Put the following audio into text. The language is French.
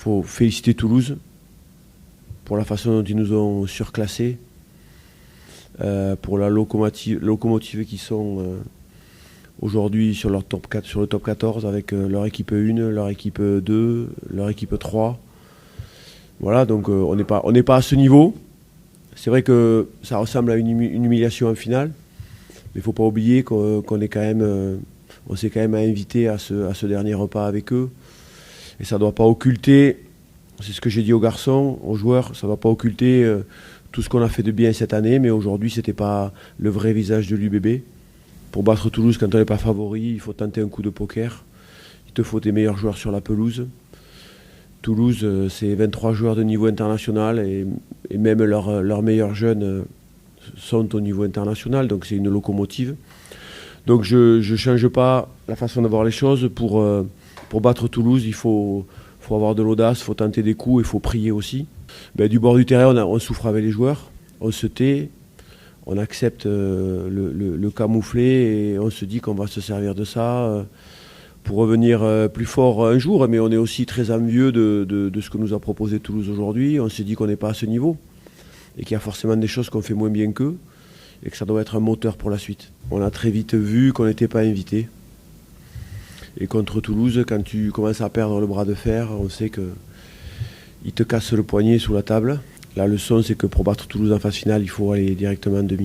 Il faut féliciter Toulouse pour la façon dont ils nous ont surclassés, pour la locomotive qui sont aujourd'hui sur le top 14 avec leur équipe 1, leur équipe 2, leur équipe 3. Voilà, donc on n'est pas à ce niveau. C'est vrai que ça ressemble à une humiliation en finale, mais il ne faut pas oublier qu'on est quand même, on s'est quand même invité à ce dernier repas avec eux. Et ça ne doit pas occulter, c'est ce que j'ai dit aux garçons, aux joueurs, ça ne doit pas occulter tout ce qu'on a fait de bien cette année, mais aujourd'hui, ce n'était pas le vrai visage de l'UBB. Pour battre Toulouse, quand on n'est pas favori, il faut tenter un coup de poker. Il te faut tes meilleurs joueurs sur la pelouse. Toulouse, c'est 23 joueurs de niveau international et même leurs meilleurs jeunes sont au niveau international, donc c'est une locomotive. Donc je ne change pas la façon de voir les choses. Pour battre Toulouse, il faut avoir de l'audace, il faut tenter des coups, il faut prier aussi. Du bord du terrain, on souffre avec les joueurs, on se tait, on accepte le camouflet et on se dit qu'on va se servir de ça pour revenir plus fort un jour. Mais on est aussi très envieux de ce que nous a proposé Toulouse aujourd'hui. On s'est dit qu'on n'est pas à ce niveau et qu'il y a forcément des choses qu'on fait moins bien qu'eux et que ça doit être un moteur pour la suite. On a très vite vu qu'on n'était pas invité. Et contre Toulouse, quand tu commences à perdre le bras de fer, on sait qu'ils te cassent le poignet sous la table. La leçon, c'est que pour battre Toulouse en phase finale, il faut aller directement en demi.